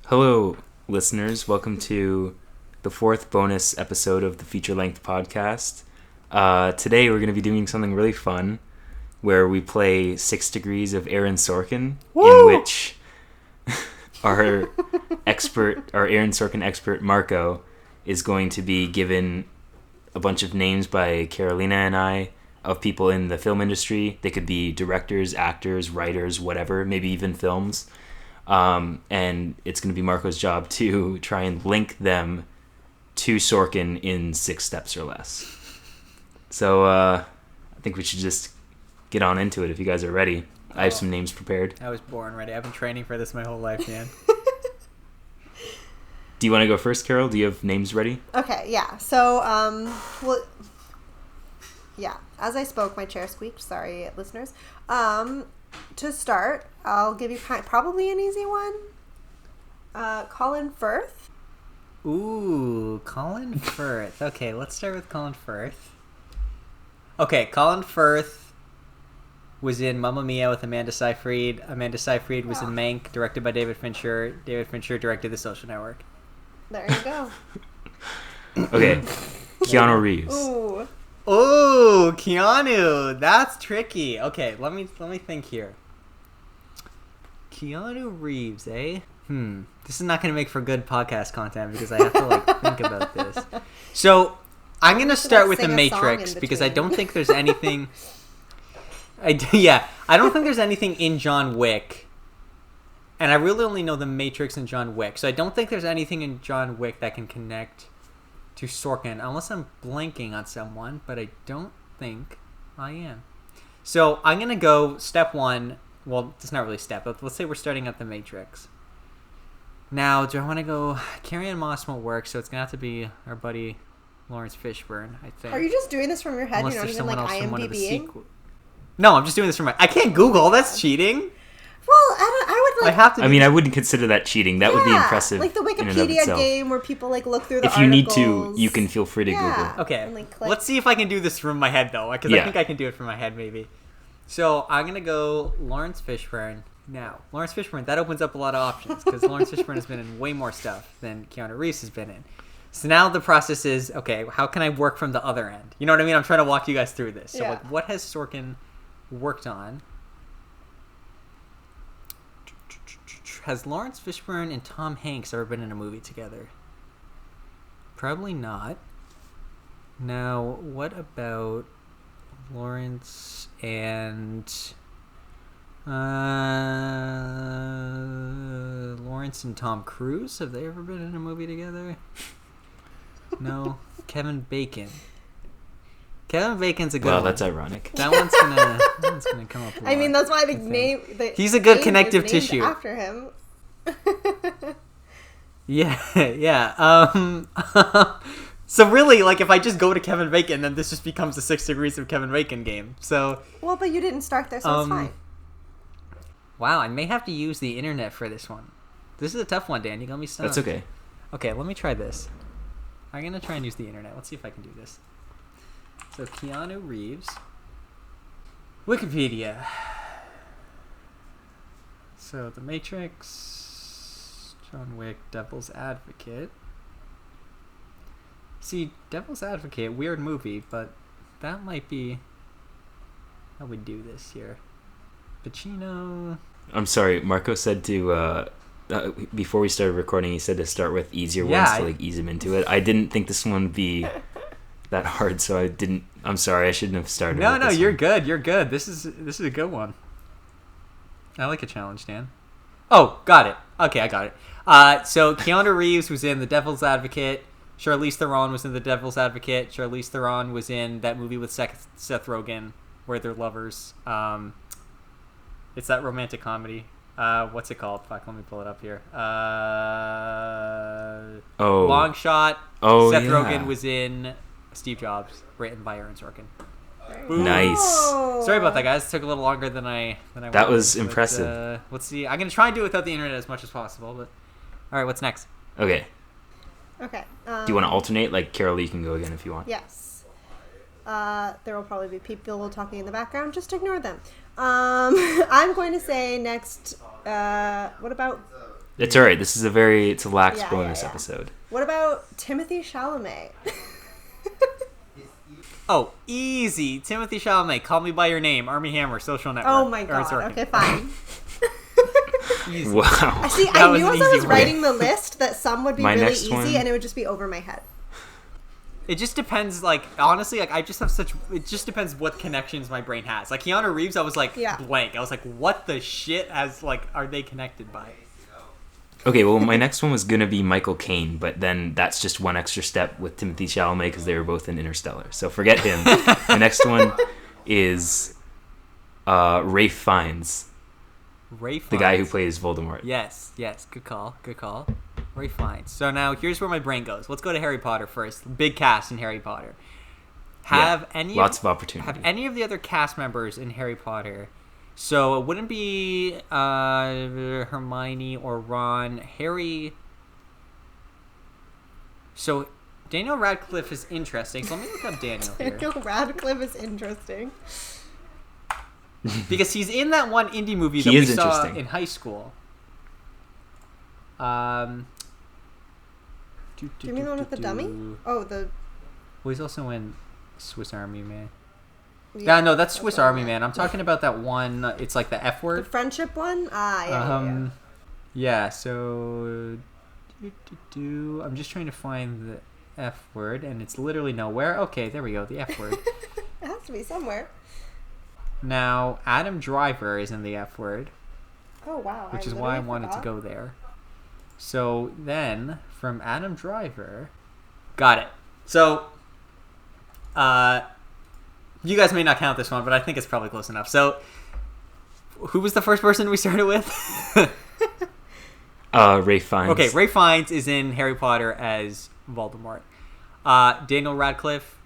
Hello, listeners. Welcome to the fourth bonus episode of the feature-length podcast. Today we're going to be doing something really fun where we play 6 Degrees of Aaron Sorkin, Woo! in which our Aaron Sorkin expert, Marco, is going to be given a bunch of names by Karolina and I of people in the film industry. They could be directors, actors, writers, whatever, maybe even films. And it's going to be Marco's job to try and link them to Sorkin in 6 steps or less. So I think we should just get on into it if you guys are ready. I have some names prepared. I was born ready. I've been training for this my whole life, man. Do you want to go first, Carol? Do you have names ready? Okay, yeah. So, as I spoke, my chair squeaked. Sorry, listeners. To start, I'll give you probably an easy one. Colin Firth. Ooh, Colin Firth. Okay, let's start with Colin Firth. Okay, Colin Firth was in Mamma Mia with Amanda Seyfried. Amanda Seyfried was in Mank, directed by David Fincher. David Fincher directed The Social Network. There you go. Okay, Keanu Reeves. Ooh. Oh, Keanu. That's tricky. Okay, let me think here. Keanu Reeves, eh? This is not going to make for good podcast content because I have to think about this. So, I'm going to start with The Matrix because I don't think there's anything I don't think there's anything in John Wick. And I really only know The Matrix and John Wick. So I don't think there's anything in John Wick that can connect to Sorkin, unless I'm blanking on someone, but I don't think I am. So I'm going to go step 1. Well, it's not really step, but let's say we're starting at The Matrix. Now, do I want to go... Carrie-Anne Moss won't work, so it's going to have to be our buddy Lawrence Fishburne, I think. Are you just doing this from your head? Unless You're not there's even someone else from one of the IMDbing? sequels. No, I'm just doing this from my... I can't Google. That's cheating. Well, I would I have to. I mean, I wouldn't consider that cheating. That would be impressive. Like the in and of Wikipedia itself. game where people look through the If you need articles. to, you can feel free to Google. Okay, And, let's see if I can do this from my head, though, because I think I can do it from my head, maybe. So, I'm going to go Lawrence Fishburne. Now, Lawrence Fishburne, that opens up a lot of options, because Lawrence Fishburne has been in way more stuff than Keanu Reeves has been in. So now the process is, okay, how can I work from the other end? You know what I mean? I'm trying to walk you guys through this. So, what has Sorkin worked on? Has Lawrence Fishburne and Tom Hanks ever been in a movie together? Probably not. Now, what about Lawrence and Tom Cruise? Have they ever been in a movie together? No. Kevin Bacon. Kevin Bacon's a good one. Wow, that's ironic. That one's gonna come up a lot. I mean, that's why the name... He's a good name connective is named tissue. after him. Yeah. So really, if I just go to Kevin Bacon, then this just becomes the 6 Degrees of Kevin Bacon game. So. Well, but you didn't start there, so it's fine. Wow, I may have to use the internet for this one. This is a tough one, Dan. You got me stumped. That's okay. Okay, let me try this. I'm gonna try and use the internet. Let's see if I can do this. So Keanu Reeves. Wikipedia. So The Matrix, John Wick, Devil's Advocate. See, Devil's Advocate, weird movie, but that might be how we do this here. Pacino. I'm sorry, Marco said to, before we started recording, he said to start with easier ones to ease him into it. I didn't think this one would be that hard, so I didn't. I'm sorry, I shouldn't have started. No, with this you're one. good. You're good. This is a good one. I like a challenge, Dan. Oh, got it. Okay, I got it. So Keanu Reeves was in The Devil's Advocate. Charlize Theron was in The Devil's Advocate. Charlize Theron was in that movie with Seth Rogen where they're lovers. It's that romantic comedy. What's it called? Fuck, let me pull it up here. Long Shot. Seth Rogen was in Steve Jobs, written by Aaron Sorkin. Nice. Sorry about that, guys. It took a little longer than I wanted. That was but, impressive. Let's see. I'm gonna try and do it without the internet as much as possible. But all right, what's next? Okay. Okay. Do you want to alternate? Like, Carol, you can go again if you want. Yes. There will probably be people talking in the background. Just ignore them. I'm going to say next. What about It's all right. This is it's a lax bonus episode. What about Timothée Chalamet? Oh, easy. Timothée Chalamet, Call Me By Your Name, Armie Hammer, Social Network. Oh my god. Okay, fine. Easy. Wow. I knew as I was writing the list that some would be really easy and it would just be over my head. It just depends, like, honestly, like, I just have it just depends what connections my brain has. Like, Keanu Reeves, I was like, blank. I was like, what the shit are they connected by? Okay, well, my next one was going to be Michael Caine, but then that's just one extra step with Timothée Chalamet because they were both in Interstellar. So forget him. The next one is Ralph Fiennes. Ralph Fiennes. The guy who plays Voldemort. Yes. Good call. Ralph Fiennes. So now here's where my brain goes. Let's go to Harry Potter first. Big cast in Harry Potter. Lots of opportunity. Have any of the other cast members in Harry Potter... So it wouldn't be Hermione or Ron. Harry. So Daniel Radcliffe is interesting. So let me look up Daniel here. Daniel Radcliffe is interesting. Because he's in that one indie movie that we saw in high school. Do you mean the one with the dummy? Oh, the... Well, he's also in Swiss Army Man. Yeah, no, that's Swiss Army Man. I'm talking about that one. It's like the F word. The friendship one? Yeah. Yeah, so... I'm just trying to find the F word, and it's literally nowhere. Okay, there we go, the F word. It has to be somewhere. Now, Adam Driver is in the F word. Oh, wow. Which is why I wanted to go there. So then, from Adam Driver... Got it. So, you guys may not count this one, but I think it's probably close enough. So, who was the first person we started with? Ralph Fiennes. Okay, Ralph Fiennes is in Harry Potter as Voldemort. Daniel Radcliffe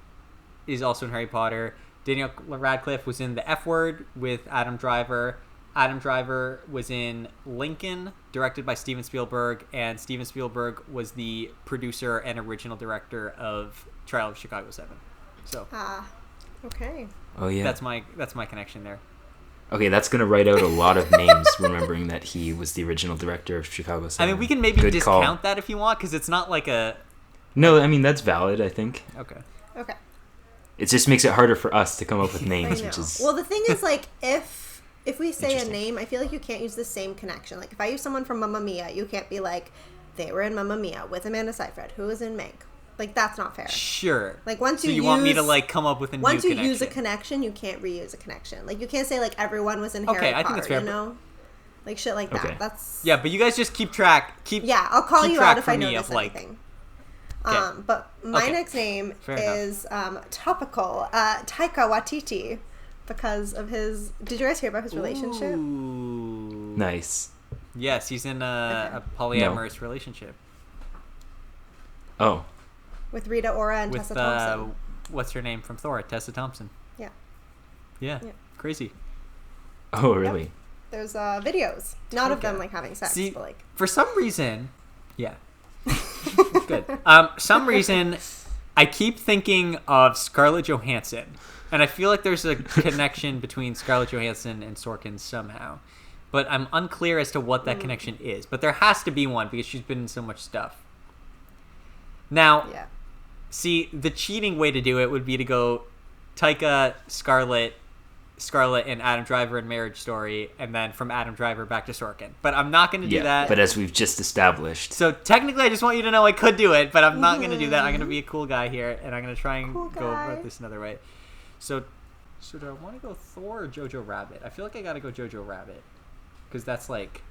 is also in Harry Potter. Daniel Radcliffe was in The F Word with Adam Driver. Adam Driver was in Lincoln, directed by Steven Spielberg, and Steven Spielberg was the producer and original director of Trial of Chicago 7. So... Okay. Oh yeah. That's my connection there. Okay, that's gonna write out a lot of names, remembering that he was the original director of Chicago 7. I mean, we can maybe discount that if you want, because it's not like a... No, I mean, that's valid, I think. Okay. It just makes it harder for us to come up with names, which is... Well, the thing is, like, if we say a name, I feel like you can't use the same connection. Like, if I use someone from Mamma Mia, you can't be like, they were in Mamma Mia with Amanda Seyfried, who was in Mank. Like, that's not fair. Sure. Like, once you want me to, like, come up with a new connection. Once you use a connection, you can't reuse a connection. Like, you can't say, like, everyone was in Harry Potter, I think it's fair. You know? Like, shit like that. That's... Yeah, but you guys just keep track. Yeah, I'll call you out if I notice anything. Okay. But my next name is topical. Taika Waititi, because of his... Did you guys hear about his relationship? Ooh. Nice. Yes, he's in a polyamorous relationship. Oh. With Rita Ora and Tessa Thompson. What's her name from Thor? Tessa Thompson. Yeah. Crazy. Oh, really? Yep. There's videos. Not of them, like, having sex, See, but, like... For some reason... Yeah. Good. Some reason, I keep thinking of Scarlett Johansson. And I feel like there's a connection between Scarlett Johansson and Sorkin somehow. But I'm unclear as to what that connection is. But there has to be one, because she's been in so much stuff. Now... Yeah. See, the cheating way to do it would be to go Taika, Scarlett, and Adam Driver in Marriage Story, and then from Adam Driver back to Sorkin. But I'm not going to do that. But as we've just established. So technically, I just want you to know I could do it, but I'm not going to do that. I'm going to be a cool guy here, and I'm going to try and go about this another way. So do I want to go Thor or Jojo Rabbit? I feel like I got to go Jojo Rabbit, because that's like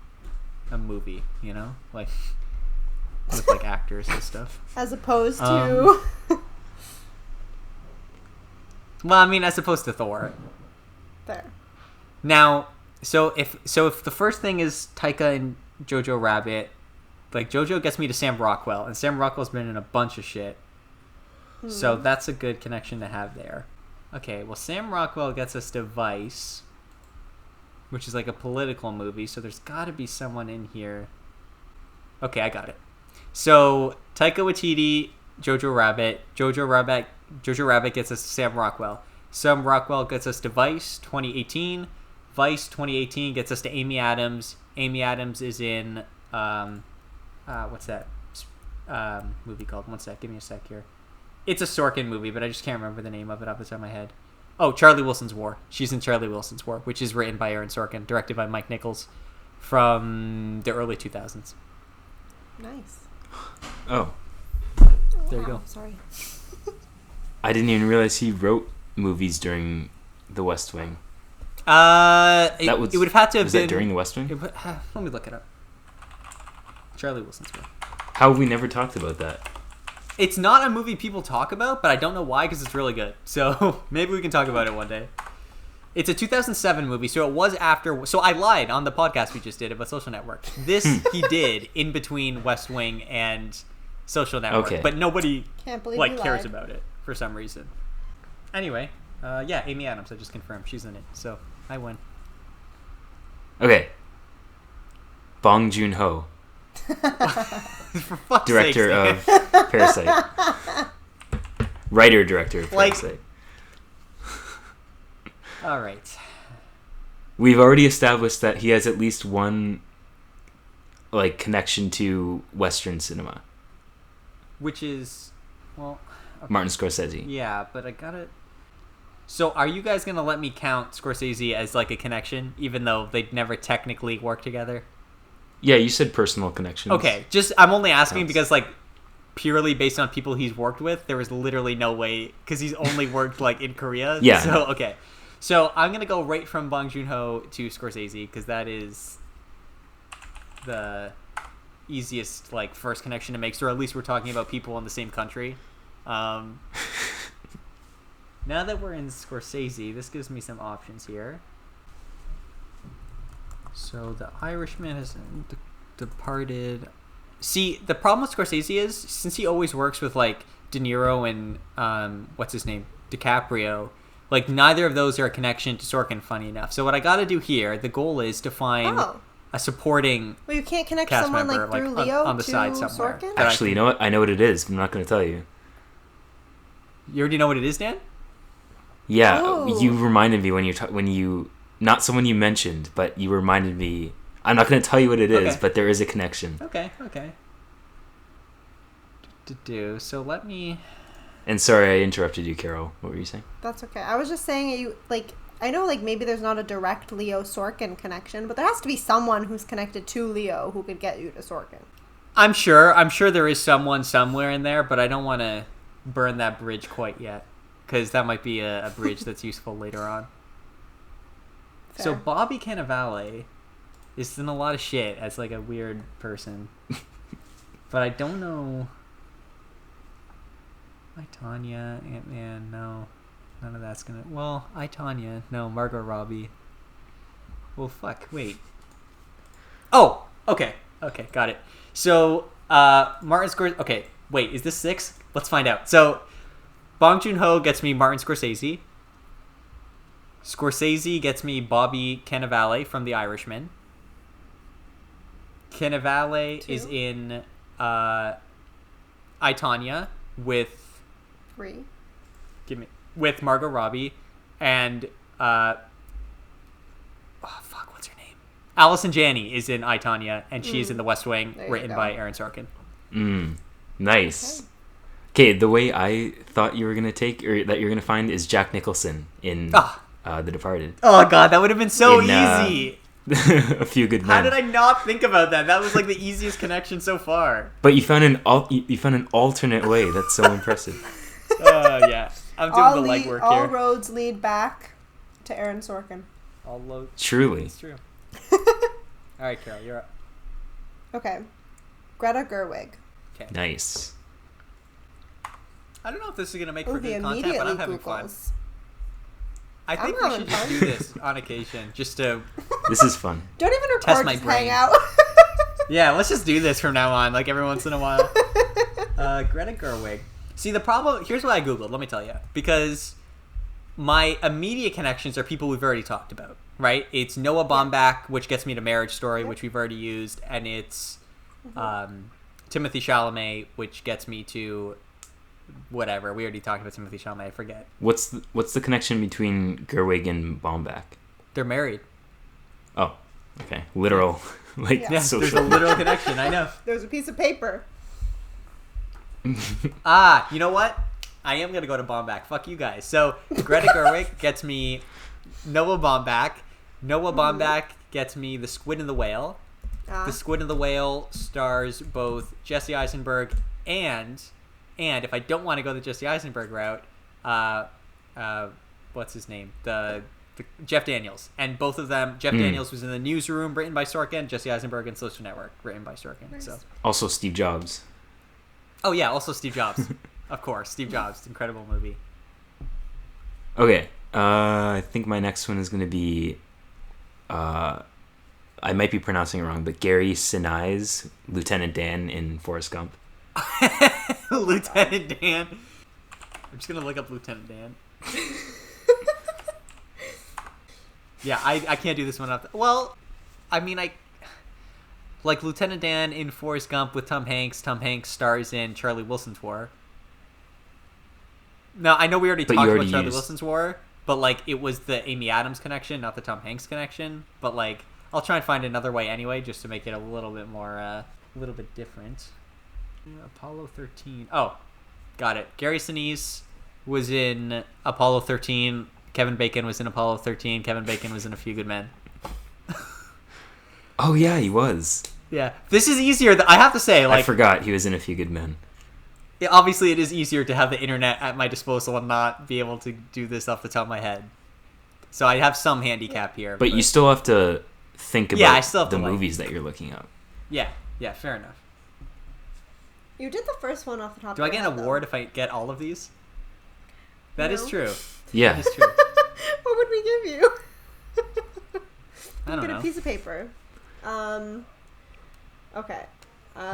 a movie, you know? Like... with like actors and stuff, as opposed to well, I mean, as opposed to Thor. There. Now, so if the first thing is Taika and Jojo Rabbit, like Jojo gets me to Sam Rockwell, and Sam Rockwell's been in a bunch of shit, so that's a good connection to have there. Okay, well, Sam Rockwell gets us to Vice, which is like a political movie, so there's got to be someone in here. Okay, I got it. So, Taika Waititi, Jojo Rabbit gets us to Sam Rockwell. Sam Rockwell gets us to Vice 2018. Vice 2018 gets us to Amy Adams. Amy Adams is in what's that movie called? One sec, give me a sec here. It's a Sorkin movie, but I just can't remember the name of it off the top of my head. Oh, Charlie Wilson's War. She's in Charlie Wilson's War, which is written by Aaron Sorkin, directed by Mike Nichols, from the early 2000s. Nice. Oh. There you go. Sorry. I didn't even realize he wrote movies during The West Wing. It would have had to have was been... that during The West Wing? Let me look it up. Charlie Wilson's War. How have we never talked about that? It's not a movie people talk about, but I don't know why, because it's really good. So maybe we can talk about it one day. It's a 2007 movie, so it was after... So I lied on the podcast we just did about Social Network. This he did in between West Wing and Social Network, okay. But nobody cares lied. about it for some reason. Anyway, yeah, Amy Adams, I just confirmed. She's in it, so I win. Okay. Bong Joon-ho. For fuck's Director sakes, of Parasite. Writer-director of Like- Parasite. All right. We've already established that he has at least one connection to Western cinema. Which is, well... Okay. Martin Scorsese. Yeah, but I gotta... So are you guys gonna let me count Scorsese as a connection, even though they'd never technically work together? Yeah, you said personal connections. Okay, I'm only asking because purely based on people he's worked with, there was literally no way, because he's only worked in Korea. Yeah. So okay, so I'm gonna go right from Bong Joon-ho to Scorsese, because that is the easiest first connection to make. Or at least we're talking about people in the same country. Now that we're in Scorsese, this gives me some options here. So The Irishman has departed. See, the problem with Scorsese is, since he always works with De Niro and what's his name, DiCaprio, neither of those are a connection to Sorkin. Funny enough. So what I got to do here, the goal is to find a supporting. Well, you can't connect cast someone member, through Leo on the to side somewhere. Sorkin? Actually, you know what? I know what it is, but I'm not going to tell you. You already know what it is, Dan? Yeah, Oh. you reminded me when you not someone you mentioned, but you reminded me. I'm not going to tell you what it is, Okay. but there is a connection. Okay. So let me... And sorry, I interrupted you, Carol. What were you saying? That's okay. I was just saying, I know maybe there's not a direct Leo Sorkin connection, but there has to be someone who's connected to Leo who could get you to Sorkin. I'm sure there is someone somewhere in there, but I don't want to burn that bridge quite yet, because that might be a bridge that's useful later on. Fair. So Bobby Cannavale is in a lot of shit as a weird person, but I don't know. I Tanya, Ant-Man, no, none of that's gonna. Well, I Tanya, no, Margot Robbie. Well, fuck, wait. Oh, okay, got it. So Martin Scorsese. Okay, wait, is this 6? Let's find out. So Bong Joon-ho gets me Martin Scorsese. Scorsese gets me Bobby Cannavale from The Irishman. Cannavale 2. is in I, Tonya with 3. with Margot Robbie and what's her name? Allison Janney is in I, Tonya, and she is in The West Wing, There you written go. by Aaron Sorkin. Nice. Okay, the way I thought you were gonna take, or that you're gonna find, is Jack Nicholson in The Departed. Oh god, that would have been so In, easy. A Few Good Men. How did I not think about that? That was the easiest connection so far. But you found an alternate way. That's so impressive. Yeah. I'm doing the legwork all here. roads lead back to Aaron Sorkin. Truly. It's true. Alright, Carol, you're up. Okay. Greta Gerwig. Okay. Nice. I don't know if this is going to make Oh, for he good content, but immediately I'm having fun. Googles. I think I'm we should having just fun. do this on occasion, just to... This is fun. Don't even record, Test my just brain. hang out. Yeah, let's just do this from now on, every once in a while. Greta Gerwig. See, the problem... Here's what I Googled, let me tell you. Because my immediate connections are people we've already talked about, right? It's Noah Baumbach, which gets me to Marriage Story, which we've already used, and it's Timothée Chalamet, which gets me to... Whatever, we already talked about Timothée Chalamet, I forget. What's the connection between Gerwig and Baumbach? They're married. Oh, okay. Literal. Like Yeah. Yes, there's social. a literal connection. I know. There's a piece of paper. You know what? I am gonna go to Baumbach. Fuck you guys. So Greta Gerwig gets me Noah Baumbach. Noah Baumbach gets me The Squid and the Whale. The Squid and the Whale stars both Jesse Eisenberg and if I don't want to go the Jesse Eisenberg route, what's his name? The Jeff Daniels. And both of them, Jeff Daniels was in The Newsroom, written by Sorkin. Jesse Eisenberg in Social Network, written by Sorkin. Nice. So. Also Steve Jobs. Oh yeah, also Steve Jobs. Of course, Steve Jobs. Incredible movie. Okay. I think my next one is going to be... I might be pronouncing it wrong, but Gary Sinise, Lieutenant Dan in Forrest Gump. Lieutenant Dan. I'm just going to look up Lieutenant Dan. Yeah, I can't do this one up. Well, I mean, like Lieutenant Dan in Forrest Gump with Tom Hanks. Tom Hanks stars in Charlie Wilson's War. Now, I know we already talked about Charlie Wilson's War, but like it was the Amy Adams connection, not the Tom Hanks connection. But like, I'll try and find another way anyway, just to make it a little bit more, a little bit different. Apollo 13. Oh, got it. Gary Sinise was in Apollo 13. Kevin Bacon was in Apollo 13. Kevin Bacon was in A Few Good Men. Oh, yeah, he was. Yeah. This is easier. I have to say, like... I forgot he was in A Few Good Men. Yeah, obviously, it is easier to have the internet at my disposal and not be able to do this off the top of my head. So I have some handicap here. But you still have to think about I still have the to, like... movies that you're looking up. Yeah, fair enough. You did the first one off the top Do of I your get an head, award if I get all of these? That is No. true. Yeah. That is true. What would we give you? I don't Get know. a piece of paper. Okay.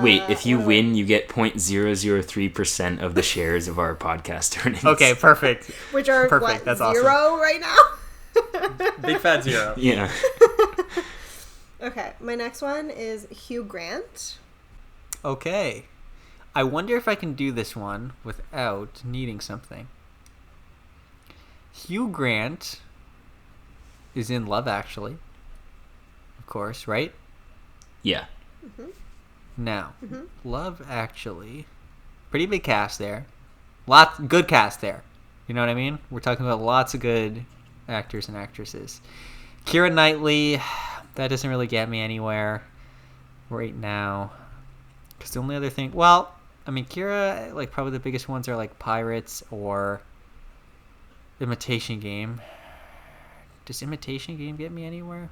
Wait, if you win, you get 0.003% of the shares of our podcast earnings. Okay, perfect. Which are, Perfect, what, that's 0 awesome. right now? Big fat 0. Yeah. Okay, my next one is Hugh Grant. Okay. I wonder if I can do this one without needing something. Hugh Grant is in Love Actually. Of course, right? Yeah. Now, Mm-hmm. Love Actually, pretty big cast there. Good cast there. You know what I mean? We're talking about lots of good actors and actresses. Keira Knightley, that doesn't really get me anywhere right now. Because the only other thing... Well, I mean, Keira, like, probably the biggest ones are, like, Pirates or Imitation Game. Does Imitation Game get me anywhere?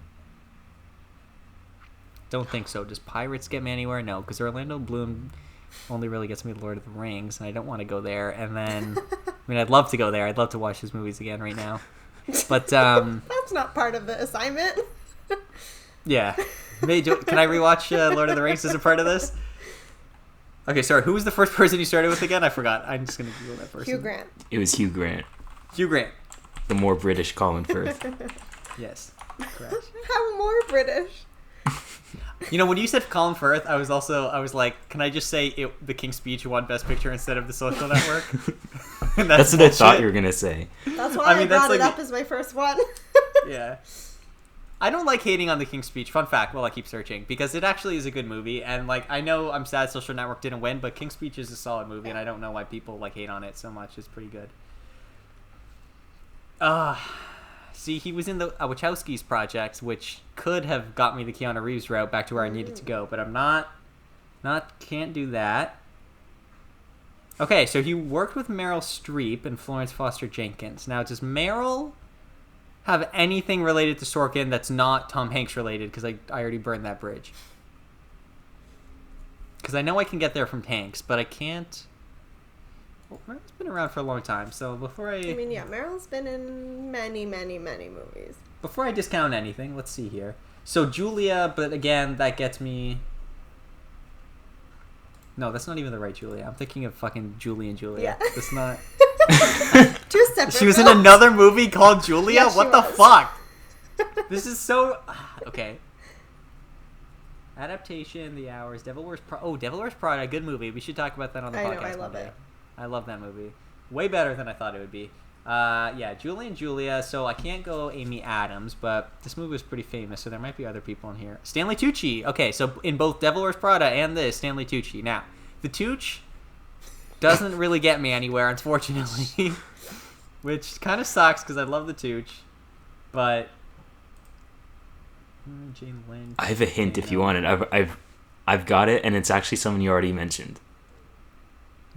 Don't think so. Does Pirates get me anywhere? No, because Orlando Bloom only really gets me Lord of the Rings, and I don't want to go there. And then, I mean, I'd love to go there. I'd love to watch his movies again right now. But, That's not part of the assignment. yeah. Can I rewatch Lord of the Rings as a part of this? Okay, sorry. Who was the first person you started with again? I forgot. I'm just going to Google that person. Hugh Grant. It was Hugh Grant. Hugh Grant. The more British Colin Firth. Yes. Correct. How more British? You know, when you said Colin Firth, I was like, can I just say The King's Speech won Best Picture instead of The Social Network? And That's what I thought you were going to say. That's why I mean, I brought that's it like up as my first one. Yeah. I don't like hating on The King's Speech. Fun fact, while I keep searching, because it actually is a good movie. And, like, I know I'm sad Social Network didn't win, but King's Speech is a solid movie, and I don't know why people, like, hate on it so much. It's pretty good. See, he was in the Wachowski's project, which could have got me the Keanu Reeves route back to where I needed to go, but I'm can't do that. Okay, so he worked with Meryl Streep and Florence Foster Jenkins. Now, does Meryl have anything related to Sorkin that's not Tom Hanks related? Because I already burned that bridge. Because I know I can get there from Hanks, but I can't... Well, Meryl's been around for a long time, so before I I mean, yeah, Meryl's been in many, many, many movies. Before I discount anything, let's see here. So Julia, but again, that gets me... No, that's not even the right Julia. I'm thinking of fucking Julie and Julia. Yeah. That's not... Two separate She was in films. another movie called Julia? Yeah, she What the was. fuck? This is so... Okay. Adaptation, The Hours, Devil Wears Prada. Oh, Devil Wears Prada, good movie. We should talk about that on the I podcast know, I love one day. it. I love that movie. Way better than I thought it would be. Yeah, Julie and Julia. So I can't go Amy Adams, but this movie was pretty famous, so there might be other people in here. Stanley Tucci. Okay, so in both Devil Wears Prada and this, Stanley Tucci. Now, the Tucci doesn't really get me anywhere, unfortunately, which kind of sucks because I love the Tucci, but Jane Lynch. I have a hint if you want it. I've got it, and it's actually someone you already mentioned.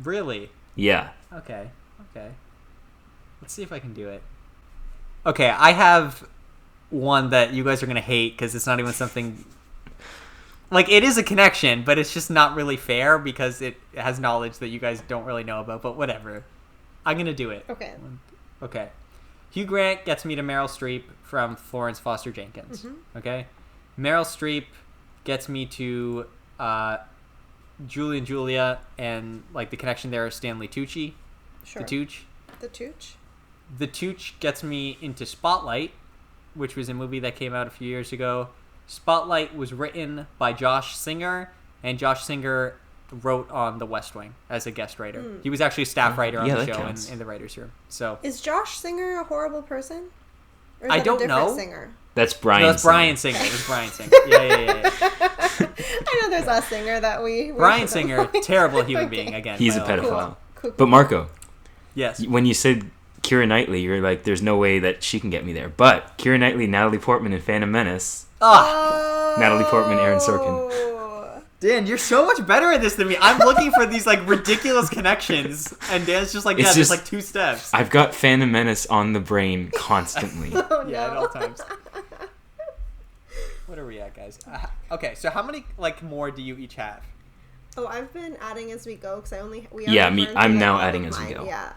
Really? Yeah. Okay. Let's see if I can do it. Okay, I have one that you guys are going to hate because it's not even something... Like, it is a connection, but it's just not really fair because it has knowledge that you guys don't really know about, but whatever. I'm going to do it. Okay. Hugh Grant gets me to Meryl Streep from Florence Foster Jenkins. Mm-hmm. Okay? Meryl Streep gets me to Julie and Julia, and, like, the connection there is Stanley Tucci. Sure. The Tucci. The Tucci gets me into Spotlight, which was a movie that came out a few years ago. Spotlight was written by Josh Singer, and Josh Singer wrote on The West Wing as a guest writer. He was actually a staff writer on the show in the writer's room. So is Josh Singer a horrible person? Or is I that don't a different know. Singer? That's Brian. No, that's Brian Singer. That's Brian Singer. Yeah. I know there's a singer that we Brian Singer, terrible human being again. He's a pedophile. Cool. But Marco. Yes. When you said Keira Knightley, you're like, there's no way that she can get me there. But Keira Knightley, Natalie Portman in Phantom Menace. Natalie Portman, Aaron Sorkin. Dan, you're so much better at this than me. I'm looking for these like ridiculous connections, and Dan's just like, there's like 2 steps. I've got Phantom Menace on the brain constantly. Yeah, at all times. What are we at, guys? Okay, so how many like more do you each have? Oh, I've been adding as we go because I'm now adding as we go. Yeah.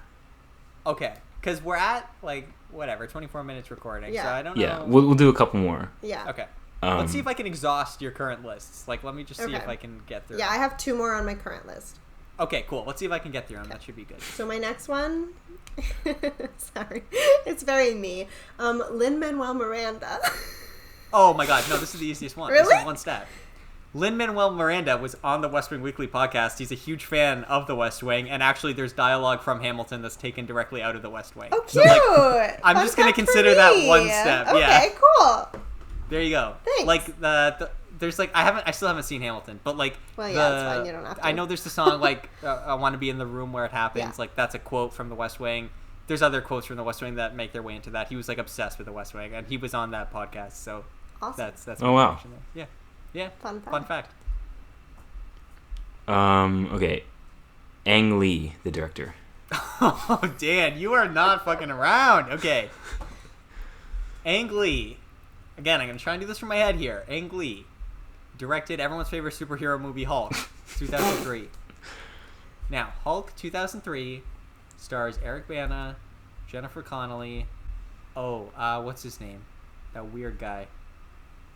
Okay, because we're at like 24 minutes recording. Yeah. So I don't know. Yeah, we'll do a couple more. Yeah. Okay. Let's see if I can exhaust your current lists. Like, let me just see if I can get through. Yeah, I have 2 more on my current list. Okay, cool. Let's see if I can get through them. That should be good. So my next one, sorry, it's very me. Lin-Manuel Miranda. Oh my God, no, this is the easiest one. Really? This is one step. Lin-Manuel Miranda was on the West Wing Weekly podcast. He's a huge fan of the West Wing, and actually there's dialogue from Hamilton that's taken directly out of the West Wing. Oh, cute! So, I'm just going to consider that one step. Okay, yeah. Cool. There you go. Thanks. Like, there's like, I still haven't seen Hamilton, but like, well, yeah, it's fine, you don't have to. I know there's the song, like, I want to be in the room where it happens. Yeah. Like, that's a quote from the West Wing. There's other quotes from the West Wing that make their way into that. He was like obsessed with the West Wing, and he was on that podcast, so awesome. That's oh, wow. There. Yeah. Fun fact. Okay. Ang Lee, the director. Oh, Dan, you are not fucking around. Okay. Ang Lee. Again, I'm going to try and do this from my head here. Ang Lee directed everyone's favorite superhero movie, Hulk, 2003. Now, Hulk 2003 stars Eric Bana, Jennifer Connelly. What's his name? That weird guy.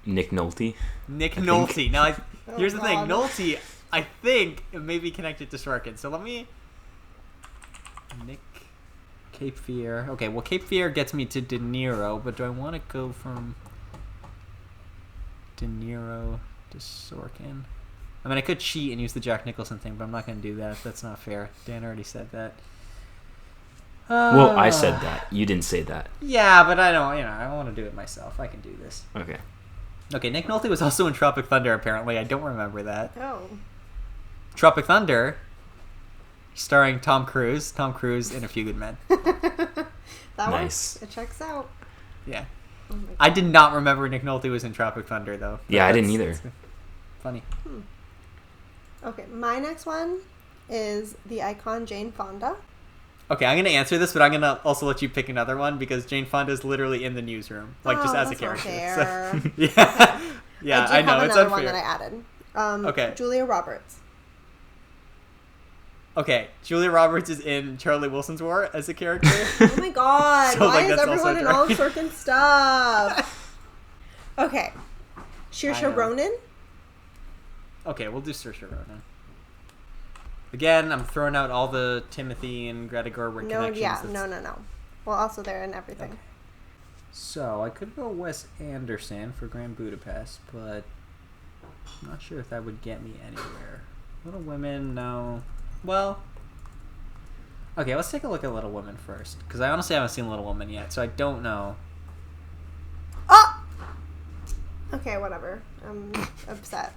Nick Nolte. Nick Nolte. Now, here's the thing. Nolte, I think, it may be connected to Sorkin. So let me... Cape Fear. Okay, well, Cape Fear gets me to De Niro, but do I want to go from De Niro to Sorkin? I mean, I could cheat and use the Jack Nicholson thing, but I'm not going to do that. That's not fair. Dan already said that. Well, I said that. You didn't say that. Yeah, but I don't, I want to do it myself. I can do this. Okay, Nick Nolte was also in Tropic Thunder, apparently. I don't remember that. Oh. Tropic Thunder, starring Tom Cruise. Tom Cruise in A Few Good Men. That nice. Works. It checks out. Yeah. Oh, I did not remember Nick Nolte was in Tropic Thunder, though. Yeah, I didn't either. Funny. Okay, my next one is the icon Jane Fonda. Okay, I'm going to answer this, but I'm going to also let you pick another one because Jane Fonda is literally in the newsroom, just as a character. So, yeah, I know it's unfair. One that I added. Okay. Julia Roberts. Okay, Julia Roberts is in Charlie Wilson's War as a character. Oh my God! So, why is everyone in all Sorkin stuff? Okay, Saoirse Ronan. Okay, we'll do Saoirse Ronan. Again, I'm throwing out all the Timothy and Greta Gerwig connections. No. Well, also they're in everything. Okay. So I could go Wes Anderson for Grand Budapest, but I'm not sure if that would get me anywhere. Little Women, no. Well, Okay, let's take a look at Little Women first, because I honestly haven't seen Little Women yet, so I don't know. Oh! Okay, whatever. I'm upset.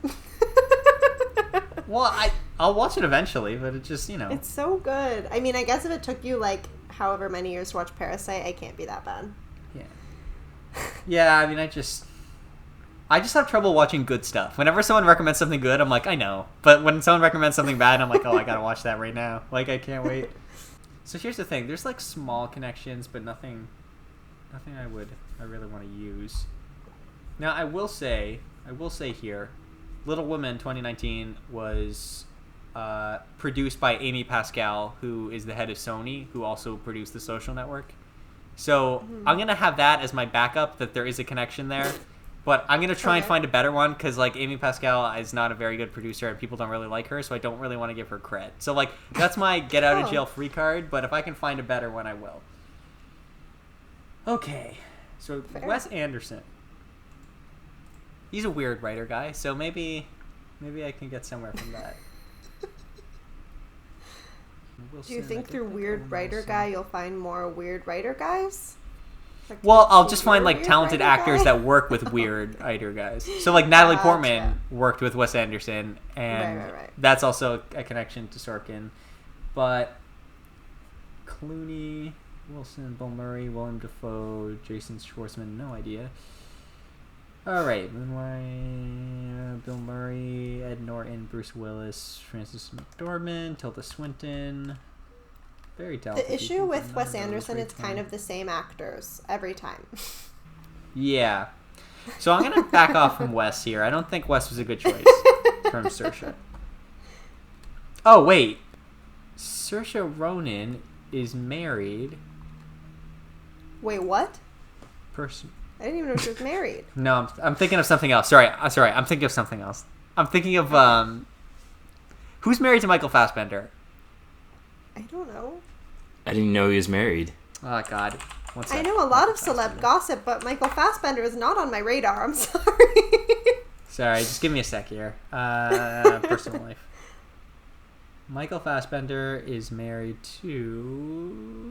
Well, I'll watch it eventually, but it just, It's so good. I mean, I guess if it took you, like, however many years to watch Parasite, I can't be that bad. Yeah. Yeah, I mean, I just have trouble watching good stuff. Whenever someone recommends something good, I'm like, I know. But when someone recommends something bad, I'm like, oh, I gotta watch that right now. Like, I can't wait. So here's the thing. There's, like, small connections, but nothing I really want to use. Now, I will say here, Little Women 2019 was produced by Amy Pascal, who is the head of Sony, who also produced The Social Network. So I'm going to have that as my backup, that there is a connection there. But I'm going to try and find a better one, because, like, Amy Pascal is not a very good producer, and people don't really like her, so I don't really want to give her cred. So, like, that's my get-out-of-jail-free card, but if I can find a better one, I will. Okay. So, Fair. Wes Anderson. He's a weird writer guy, so maybe I can get somewhere from that. Do you think through weird writer guy you'll find more weird writer guys? Like, well, I'll just find, like, talented actors that work with weird writer guys. So, like, Natalie Portman worked with Wes Anderson, and right. that's also a connection to Sorkin. But Clooney, Wilson, Bill Murray, Willem Dafoe, Jason Schwartzman, no idea. All right, Moonlight, Bill Murray, Ed Norton, Bruce Willis, Frances McDormand, Tilda Swinton. Very talented. The issue with Wes Anderson, it's kind of the same actors every time. Yeah. So I'm going to back off from Wes here. I don't think Wes was a good choice from Saoirse. Oh, wait. Saoirse Ronan is married. Wait, what? I didn't even know she was married. No, I'm thinking of something else. Sorry. I'm thinking of something else. I'm thinking of who's married to Michael Fassbender? I don't know. I didn't know he was married. Oh, God. I know a lot of celeb gossip, but Michael Fassbender is not on my radar. I'm sorry. Sorry, just give me a sec here. Personal life. Michael Fassbender is married to...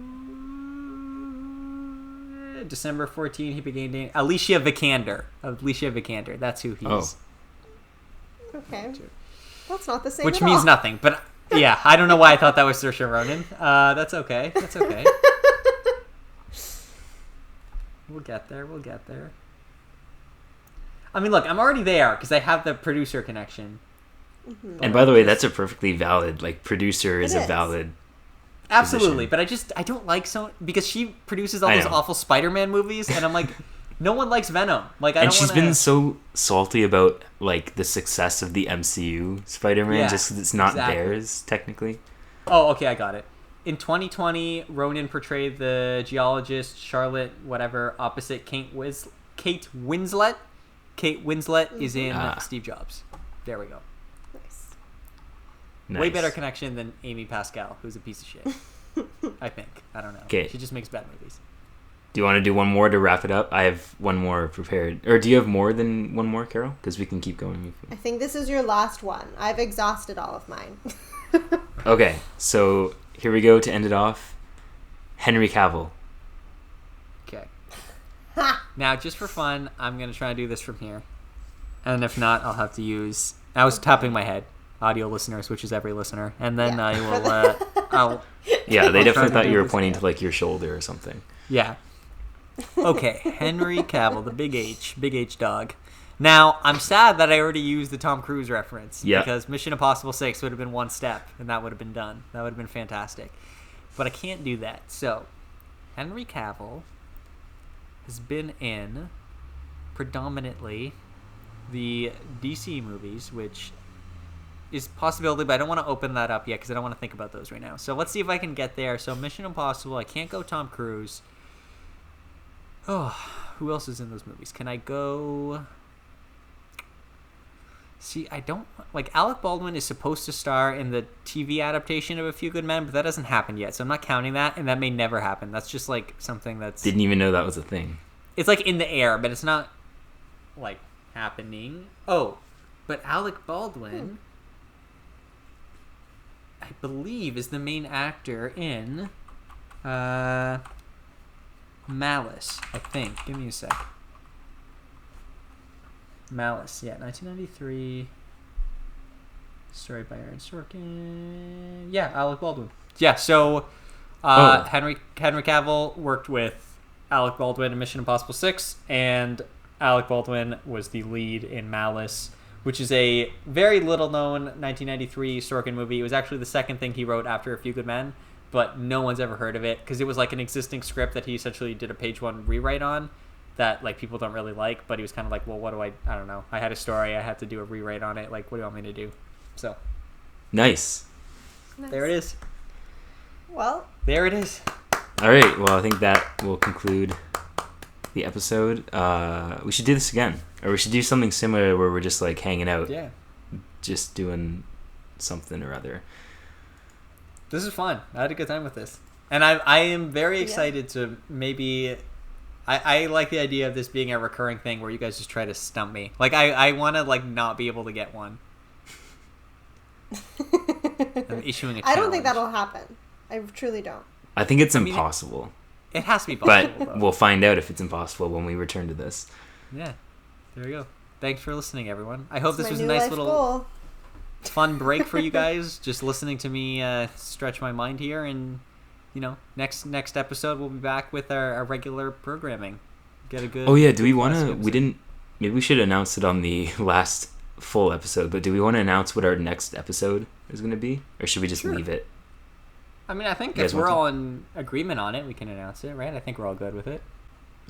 December 14, he began dating Alicia Vikander. That's who he is. Okay. That's not the same Which at means all. nothing, but yeah, I don't know why I thought that was Saoirse Ronan. That's okay. We'll get there. I mean, look, I'm already there because I have the producer connection. Mm-hmm. And by the way, that's a perfectly valid, like, producer is a valid Absolutely, position. But I don't like because she produces all those awful Spider-Man movies, and I'm like, no one likes Venom. Like, and she's been so salty about, like, the success of the MCU Spider-Man, just because it's not theirs technically. Oh, okay, I got it. In 2020, Ronan portrayed the geologist Charlotte whatever opposite Kate Winslet. Kate Winslet is in Steve Jobs. There we go. Nice. Way better connection than Amy Pascal, who's a piece of shit. I think. I don't know. Okay. She just makes bad movies. Do you want to do one more to wrap it up? I have one more prepared. Or do you have more than one more, Carol? Because we can keep going. I think this is your last one. I've exhausted all of mine. Okay, so here we go to end it off. Henry Cavill. Okay. Now, just for fun, I'm going to try and do this from here. And if not, I'll have to use... I was tapping my head. Audio listeners, which is every listener, and then I will. Yeah, they definitely thought you were pointing to, like, your shoulder or something. Yeah. Okay, Henry Cavill, the Big H dog. Now, I'm sad that I already used the Tom Cruise reference because Mission Impossible 6 would have been one step, and that would have been done. That would have been fantastic, but I can't do that. So, Henry Cavill has been in predominantly the DC movies, which is possibility, but I don't want to open that up yet because I don't want to think about those right now. So let's see if I can get there. So Mission Impossible, I can't go Tom Cruise. Oh, who else is in those movies? Can I go... See, I don't... Like, Alec Baldwin is supposed to star in the TV adaptation of A Few Good Men, but that hasn't happened yet, so I'm not counting that, and that may never happen. That's just, like, something that's... Didn't even know that was a thing. It's, like, in the air, but it's not, like, happening. Oh, but Alec Baldwin... I believe is the main actor in Malice, I think. Give me a sec. Malice, yeah, 1993. Story by Aaron Sorkin. Yeah, Alec Baldwin. Yeah, so Henry Cavill worked with Alec Baldwin in Mission Impossible 6, and Alec Baldwin was the lead in Malice, which is a very little-known 1993 Sorkin movie. It was actually the second thing he wrote after A Few Good Men, but no one's ever heard of it because it was like an existing script that he essentially did a page one rewrite on that like people don't really like, but he was kind of like, well, what do I don't know. I had a story. I had to do a rewrite on it. Like, what do you want me to do? So. Nice. There it is. Well. There it is. All right. Well, I think that will conclude the episode. We should do this again. Or we should do something similar where we're just like hanging out. Yeah. Just doing something or other. This is fun. I had a good time with this. And I am very excited to maybe... I like the idea of this being a recurring thing where you guys just try to stump me. Like, I want to, like, not be able to get one. I'm issuing a challenge. I don't think that'll happen. I truly don't. I think it's impossible. It has to be possible, but we'll find out if it's impossible when we return to this. Yeah. There we go. Thanks for listening, everyone. I hope this was a nice little fun break for you guys. Just listening to me stretch my mind here, and you know, next episode we'll be back with our regular programming. Get a good. Oh yeah, do we want to? We didn't. Maybe we should announce it on the last full episode. But do we want to announce what our next episode is going to be, or should we just leave it? I mean, I think if we're all in agreement on it, we can announce it, right? I think we're all good with it.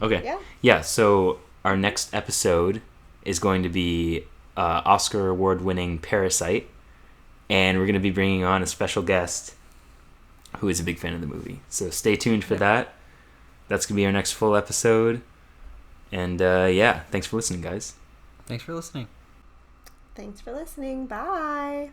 Okay. Yeah. Yeah. So our next episode is going to be Oscar award-winning Parasite, and we're going to be bringing on a special guest who is a big fan of the movie. So stay tuned for that. That's going to be our next full episode. And thanks for listening, guys. Thanks for listening. Thanks for listening. Bye.